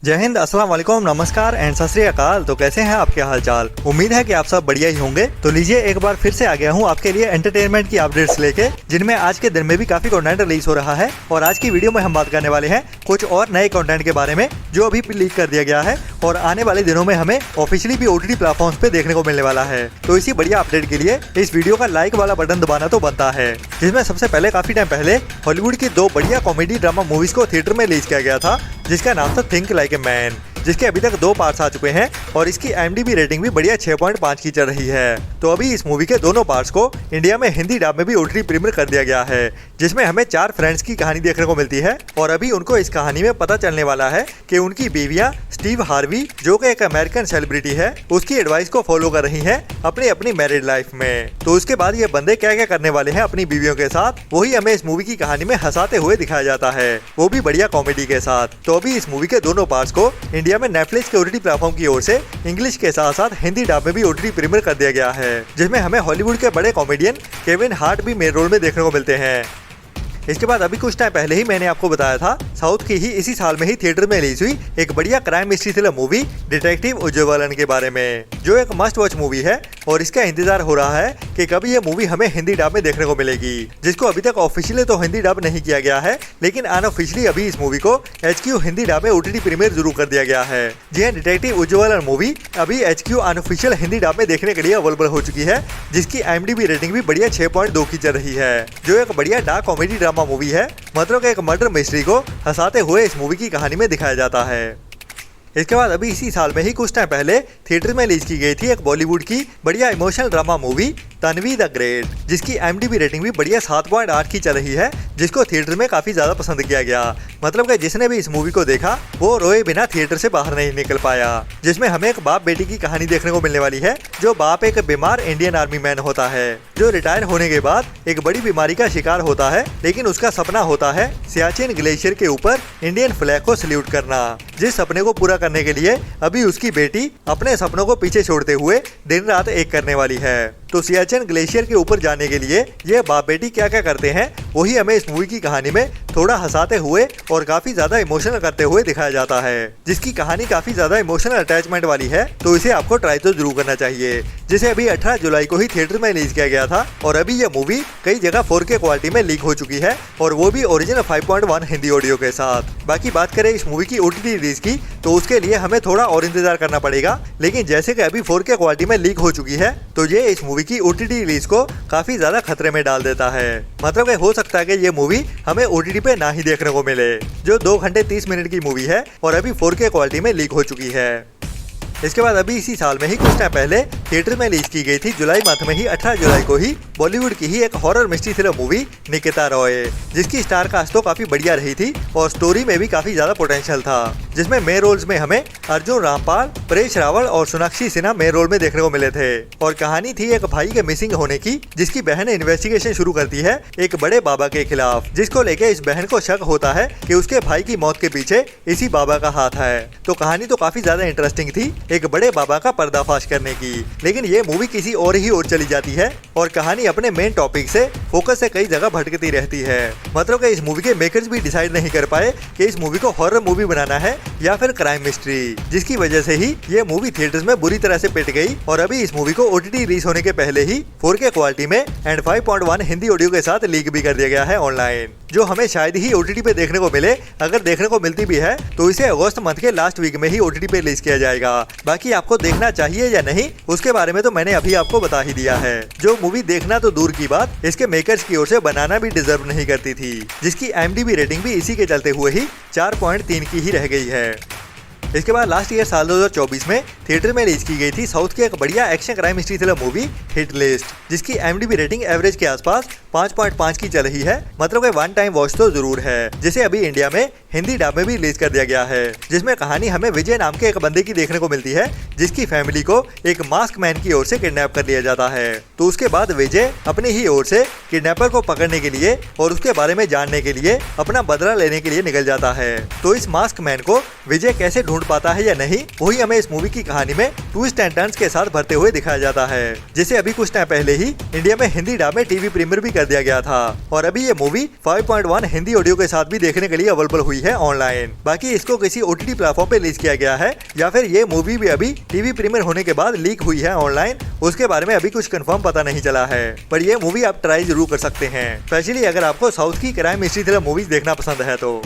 जय हिंद, अस्सलाम वालेकुम, नमस्कार एंड सत श्री अकाल। तो कैसे हैं आपके हालचाल। उम्मीद है कि आप सब बढ़िया ही होंगे। तो लीजिए एक बार फिर से आ गया हूं आपके लिए एंटरटेनमेंट की अपडेट्स लेके, जिनमें आज के दिन में भी काफी कंटेंट रिलीज हो रहा है। और आज की वीडियो में हम बात करने वाले हैं कुछ और नए कंटेंट के बारे में जो अभी लीक कर दिया गया है और आने वाले दिनों में हमें ऑफिशियली भी OTT प्लेटफॉर्म्स पे देखने को मिलने वाला है। तो इसी बढ़िया अपडेट के लिए इस वीडियो का लाइक वाला बटन दबाना तो बनता है, जिसमें सबसे पहले काफी टाइम पहले हॉलीवुड की 2 बढ़िया कॉमेडी ड्रामा मूवीज को थिएटर में रिलीज किया गया था, जिसका नाम था थिंक लाइक ए मैन, जिसके अभी तक 2 पार्ट्स आ चुके हैं और इसकी IMDb रेटिंग भी बढ़िया 6.5 की चल रही है। तो अभी इस मूवी के दोनों पार्ट्स को इंडिया में हिंदी डब में भी OTT प्रीमियर कर दिया गया है, जिसमें हमें 4 फ्रेंड्स की कहानी देखने को मिलती है। और अभी उनको इस कहानी में पता चलने वाला है कि उनकी बीवियां स्टीव हार्वी, जो कि एक अमेरिकन सेलिब्रिटी है, उसकी एडवाइस को फॉलो कर रही हैं अपनी मैरिड लाइफ में। तो उसके बाद ये बंदे क्या क्या करने वाले हैं अपनी बीवियों के साथ, वही हमें इस मूवी की कहानी में हंसाते हुए दिखाया जाता है, वो भी बढ़िया कॉमेडी के साथ। तो अभी इस मूवी के दोनों पार्ट्स को इंडिया में नेटफ्लिक्स के OTT प्लेटफॉर्म की ओर से इंग्लिश के साथ साथ हिंदी डब में भी OTT प्रीमियर कर दिया गया है, जिसमें हमें हॉलीवुड के बड़े कॉमेडियन केविन हार्ट भी मेन रोल में देखने को मिलते हैं। इसके बाद अभी कुछ टाइम पहले ही मैंने आपको बताया था साउथ की ही इसी साल में ही थिएटर में रिलीज हुई एक बढ़िया crime mystery thriller movie detective Ujjwalan के बारे में, जो एक मस्ट वॉच मूवी है और इसका इंतजार हो रहा है कि कभी ये मूवी हमें हिंदी डब में देखने को मिलेगी, जिसको अभी तक ऑफिशियली तो हिंदी डब नहीं किया गया है, लेकिन अनऑफिशियली अभी इस मूवी को HQ हिंदी डब में OTT प्रीमियर जरूर कर दिया गया है। जी हाँ, डिटेक्टिव उज्जवलन मूवी अभी HQ अनऑफिशियल हिंदी डब में देखने के लिए अवेलेबल हो चुकी है, जिसकी IMDb रेटिंग भी बढ़िया 6.2 की चल रही है, जो एक बढ़िया डार्क कॉमेडी ड्रामा मूवी है। मतलब एक मर्डर मिस्ट्री को हंसाते हुए इस मूवी की कहानी में दिखाया जाता है। इसके बाद अभी इसी साल में ही कुछ टाइम पहले थिएटर में रिलीज की गई थी एक बॉलीवुड की बढ़िया emotional drama movie Tanvi the great, जिसकी IMDb रेटिंग भी बढ़िया 7.8 की चल रही है, जिसको थिएटर में काफी ज्यादा पसंद किया गया। मतलब कि जिसने भी इस मूवी को देखा वो रोए बिना थिएटर से बाहर नहीं निकल पाया, जिसमें हमें एक बाप बेटी की कहानी देखने को मिलने वाली है। जो बाप एक बीमार इंडियन आर्मी मैन होता है, जो रिटायर होने के बाद एक बड़ी बीमारी का शिकार होता है, लेकिन उसका सपना होता है सियाचिन ग्लेशियर के ऊपर इंडियन फ्लैग को सल्यूट करना। जिस सपने को पूरा करने के लिए अभी उसकी बेटी अपने सपनों को पीछे छोड़ते हुए दिन रात एक करने वाली है। तो सियाचिन ग्लेशियर के ऊपर जाने के लिए ये बाप बेटी क्या क्या करते हैं, वही हमें इस मूवी की कहानी में थोड़ा हंसाते हुए और काफी ज्यादा इमोशनल करते हुए दिखाया जाता है, जिसकी कहानी काफी ज्यादा इमोशनल अटैचमेंट वाली है। तो इसे आपको ट्राई तो जरूर करना चाहिए, जिसे अभी 18 जुलाई को ही थिएटर में रिलीज किया गया था और अभी यह मूवी कई जगह 4K क्वालिटी में लीक हो चुकी है, और वो भी ओरिजिनल 5.1 हिंदी ऑडियो के साथ। बाकी बात करें इस मूवी की OTT रिलीज की, तो उसके लिए हमें थोड़ा और इंतजार करना पड़ेगा, लेकिन जैसे कि अभी 4K क्वालिटी में लीक हो चुकी है, तो ये इस मूवी की OTT रिलीज को काफी ज्यादा खतरे में डाल देता है। मतलब कि हो सकता है कि ये मूवी हमें OTT पे ना ही देखने को मिले, जो 2 घंटे 30 मिनट की मूवी है और अभी 4K क्वालिटी में लीक हो चुकी है। इसके बाद अभी इसी साल में ही कुछ टाइम पहले थिएटर में रिलीज की गई थी जुलाई मंथ में ही 18 जुलाई को ही बॉलीवुड की ही एक horror mystery thriller movie Nikita Roy, जिसकी स्टार कास्ट तो काफी बढ़िया रही थी और स्टोरी में भी काफी ज्यादा पोटेंशियल था, जिसमें मेन रोल्स में हमें अर्जुन रामपाल, परेश रावल और सोनाक्षी सिन्हा मेन रोल में देखने को मिले थे। और कहानी थी एक भाई के मिसिंग होने की, जिसकी बहन इन्वेस्टिगेशन शुरू करती है एक बड़े बाबा के खिलाफ, जिसको लेके इस बहन को शक होता है कि उसके भाई की मौत के पीछे इसी बाबा का हाथ है। तो कहानी तो काफी ज्यादा इंटरेस्टिंग थी एक बड़े बाबा का पर्दाफाश करने की, लेकिन ये मूवी किसी और ही ओर चली जाती है और कहानी अपने मेन टॉपिक से फोकस से कई जगह भटकती रहती है। मतलब कि इस मूवी के मेकर्स भी डिसाइड नहीं कर पाए कि इस मूवी को हॉरर मूवी बनाना है या फिर क्राइम मिस्ट्री, जिसकी वजह से ही ये मूवी थिएटर्स में बुरी तरह से पिट गई और अभी इस मूवी को OTT रिलीज होने के पहले ही 4K क्वालिटी में एंड 5.1 हिंदी ऑडियो के साथ लीक भी कर दिया गया है ऑनलाइन, जो हमें शायद ही OTT पे देखने को मिले। अगर देखने को मिलती भी है तो इसे अगस्त मंथ के लास्ट वीक में ही OTT पे रिलीज किया जाएगा। बाकी आपको देखना चाहिए या नहीं उसके बारे में तो मैंने अभी आपको बता ही दिया है। जो मूवी देखना तो दूर की बात, इसके मेकर्स की ओर से बनाना भी डिजर्व नहीं करती थी, जिसकी IMDb रेटिंग भी इसी के चलते हुए ही 4.3 की ही रह गई है। इसके बाद लास्ट ईयर साल 2024 में थिएटर में रिलीज की गई थी साउथ की एक बढ़िया action crime mystery thriller movie hit list, जिसकी IMDb रेटिंग एवरेज के आसपास 5.5 की चल रही है। मतलब कि वन टाइम वॉच तो जरूर है, जिसे अभी इंडिया में हिंदी डब में भी रिलीज कर दिया गया है, जिसमें कहानी हमें विजय नाम के एक बंदे की देखने को मिलती है, जिसकी फैमिली को एक मास्क मैन की ओर से किडनैप कर लिया जाता है। तो उसके बाद विजय अपनी ही ओर से किडनैपर को पकड़ने के लिए और उसके बारे में जानने के लिए अपना बदला लेने के लिए निकल जाता है। तो इस मास्क मैन को विजय कैसे ढूंढ ढूंढ पाता है या नहीं, वही हमें इस मूवी की कहानी में ट्विस्ट एंड टर्न्स के साथ भरते हुए दिखाया जाता है, जिसे अभी कुछ टाइम पहले ही इंडिया में हिंदी डब में टीवी प्रीमियर भी कर दिया गया था और अभी ये मूवी 5.1 हिंदी ऑडियो के साथ भी देखने के लिए अवेलेबल हुई है ऑनलाइन। बाकी इसको किसी OTT प्लेटफॉर्म पे रिलीज किया गया है या फिर ये मूवी भी अभी टीवी प्रीमियर होने के बाद लीक हुई है ऑनलाइन, उसके बारे में अभी कुछ कंफर्म पता नहीं चला है। पर ये मूवी आप ट्राई जरूर कर सकते हैं, स्पेशली अगर आपको साउथ की क्राइम मिस्ट्री थ्रिलर मूवीज देखना पसंद है तो।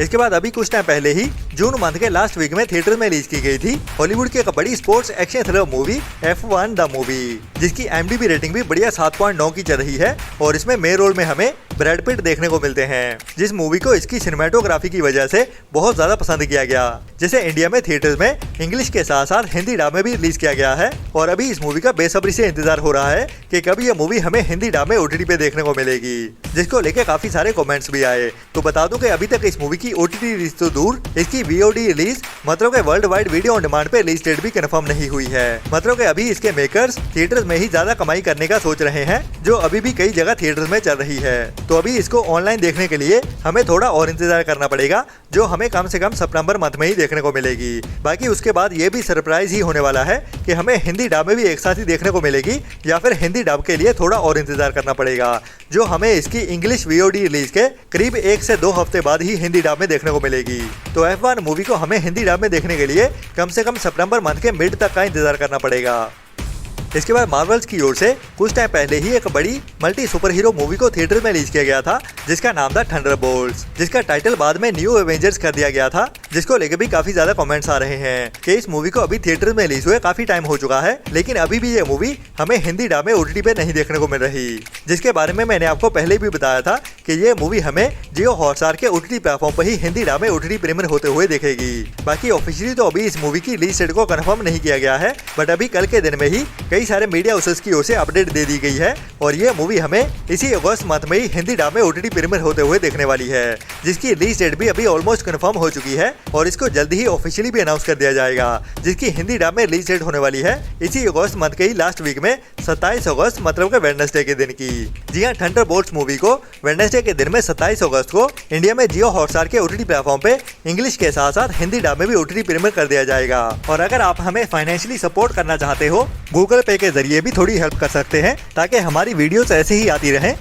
इसके बाद अभी कुछ टाइम पहले ही जून मंथ के लास्ट वीक में थिएटर में रिलीज की गई थी हॉलीवुड की एक बड़ी sports action thriller movie F1 the movie, जिसकी IMDb रेटिंग भी बढ़िया 7.9 की चल रही है और इसमें मेन रोल में हमें ब्रैड पिट देखने को मिलते हैं, जिस मूवी को इसकी सिनेमेटोग्राफी की वजह से बहुत ज्यादा पसंद किया गया, जिसे इंडिया में थिएटर्स में इंग्लिश के साथ साथ हिंदी डब में भी रिलीज किया गया है और अभी इस मूवी का बेसब्री से इंतजार हो रहा है कि कब यह मूवी हमें हिंदी डब में OTT पे देखने को मिलेगी, जिसको लेके काफी सारे कमेंट्स भी आए। तो बता दूं कि अभी तक इस मूवी की OTT रिलीज तो दूर, इसकी VOD रिलीज मतलब के world wide video on demand पे रिलीज डेट भी कंफर्म नहीं हुई है। मतलब कि अभी इसके मेकर्स थिएटर्स में ही ज्यादा कमाई करने का सोच रहे हैं, जो अभी भी कई जगह थिएटर्स में चल रही है। तो अभी इसको ऑनलाइन देखने के लिए हमें थोड़ा और इंतजार करना पड़ेगा, जो हमें कम से कम सितंबर मंथ में ही देखने को मिलेगी। बाकी उसके बाद ये भी सरप्राइज ही होने वाला है कि हमें हिंदी डब में भी एक साथ ही देखने को मिलेगी या फिर हिंदी डब के लिए थोड़ा और इंतजार करना पड़ेगा, जो हमें इसकी इंग्लिश VOD रिलीज के करीब 1 से 2 हफ्ते बाद ही हिंदी डब में देखने को मिलेगी। तो F1 मूवी को हमें हिंदी डब में देखने के लिए कम से कम सितंबर मंथ के मिड तक का इंतजार करना पड़ेगा। इसके बाद मार्वल्स की ओर से कुछ टाइम पहले ही एक बड़ी मल्टी सुपर हीरो मूवी को थिएटर में रिलीज किया गया था, जिसका नाम था थंडरबोल्ट्स, जिसका टाइटल बाद में न्यू एवेंजर्स कर दिया गया था, जिसको लेकर भी काफी ज्यादा कमेंट्स आ रहे हैं कि इस मूवी को अभी थिएटर में रिलीज हुए काफी टाइम हो चुका है, लेकिन अभी भी ये मूवी हमें हिंदी डब में OTT पे नहीं देखने को मिल रही, जिसके बारे में मैंने आपको पहले भी बताया था कि ये मूवी हमें जियो हॉटस्टार के OTT प्लेटफॉर्म पर ही हिंदी डब में OTT प्रीमियर होते हुए देखेगी। बाकी ऑफिशियली तो अभी इस मूवी की रिलीज डेट को कंफर्म नहीं किया गया है, बट अभी कल के दिन में ही कई सारे मीडिया हाउसेस की ओर से अपडेट दे दी गई है और ये मूवी हमें इसी अगस्त मंथ में ही हिंदी डब में OTT प्रीमियर होते हुए देखने वाली है, जिसकी रिलीज डेट भी अभी ऑलमोस्ट कंफर्म हो चुकी है और इसको जल्दी ही ऑफिशियली भी अनाउंस कर दिया जाएगा, जिसकी हिंदी डब में रिलीज डेट होने वाली है इसी अगस्त मंथ के ही लास्ट वीक में 27 अगस्त मतलब के वेडनेसडे के दिन की। जी हाँ, थंडरबोल्ट्स मूवी को वेडनेसडे के दिन में 27 अगस्त को इंडिया में जियो हॉटस्टार के OTT प्लेटफॉर्म पे इंग्लिश के साथ साथ हिंदी डब में भी OTT प्रीमियर कर दिया जाएगा। और अगर आप हमें फाइनेंशियली सपोर्ट करना चाहते हो, गूगल पे के जरिए भी थोड़ी हेल्प कर सकते हैं ताकि हमारी वीडियोस ऐसे ही आती रहें।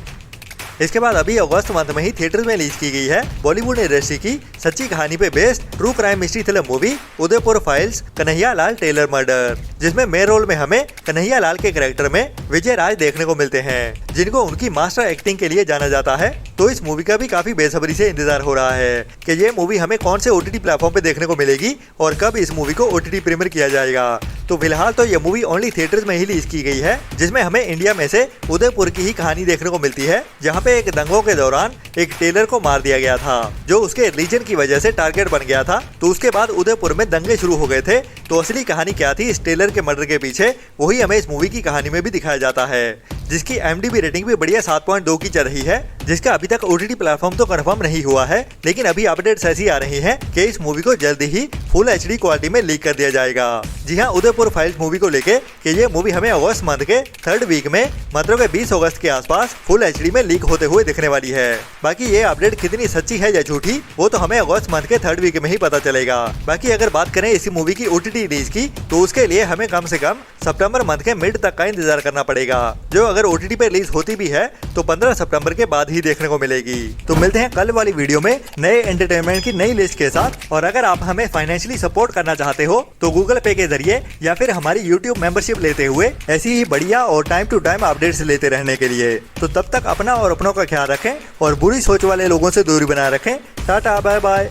इसके बाद अभी अगस्त मंथ में ही थिएटर में रिलीज की गई है बॉलीवुड इंडस्ट्री की सच्ची कहानी पे based true crime mystery thriller movie Udaipur files Kanhaiya Lal tailor murder, जिसमें मेन रोल में हमें कन्हैया लाल के कैरेक्टर में विजय राज देखने को मिलते हैं, जिनको उनकी मास्टर एक्टिंग के लिए जाना जाता है। तो इस मूवी का भी काफी बेसब्री से इंतजार हो रहा है कि ये मूवी हमें कौन से OTT प्लेटफॉर्म पे देखने को मिलेगी और कब इस मूवी को OTT प्रीमियर किया जाएगा। तो फिलहाल तो ये मूवी ओनली थिएटर्स में ही रिलीज की गई है, जिसमें हमें इंडिया में से उदयपुर की ही कहानी देखने को मिलती है, जहाँ पे एक दंगों के दौरान एक टेलर को मार दिया गया था, जो उसके रिलीजन की वजह से टारगेट बन गया था। तो उसके बाद उदयपुर में दंगे शुरू हो गए थे। तो असली कहानी क्या थी इस टेलर के मर्डर के पीछे, वही हमें इस मूवी की कहानी में भी दिखाया जाता है, जिसकी IMDb रेटिंग भी बढ़िया 7.2 की चल रही है, जिसका अभी तक OTT प्लेटफॉर्म तो कंफर्म नहीं हुआ है, लेकिन अभी अपडेट्स ऐसी आ रही हैं कि इस मूवी को जल्दी ही फुल HD क्वालिटी में लीक कर दिया जाएगा। जी हाँ, उदयपुर फाइल्स मूवी को लेके कि ये मूवी हमें अगस्त मंथ के 3rd वीक में मतलब के 20 अगस्त के आसपास फुल HD में लीक होते हुए दिखने वाली है। बाकी ये अपडेट कितनी सच्ची है या झूठी, वो तो हमें अगस्त मंथ के 3rd वीक में ही पता चलेगा। बाकी अगर बात करें इसी मूवी की OTT रिलीज की, तो उसके लिए हमें कम से कम सितंबर मंथ के मिड तक का इंतजार करना पड़ेगा, जो अगर OTT पे रिलीज होती भी है तो 15 सितंबर के बाद ही देखने को मिलेगी। तो मिलते हैं कल वाली वीडियो में नए एंटरटेनमेंट की नई लिस्ट के साथ। और अगर आप हमें फाइनेंशियली सपोर्ट करना चाहते हो तो गूगल पे के जरिए या फिर हमारी YouTube मेंबरशिप लेते हुए ऐसी ही बढ़िया और टाइम टू टाइम अपडेट्स लेते रहने के लिए। तो तब तक अपना और अपनों का ख्याल रखें और बुरी सोच वाले लोगों से दूरी बनाए रखें। Tata, bye bye.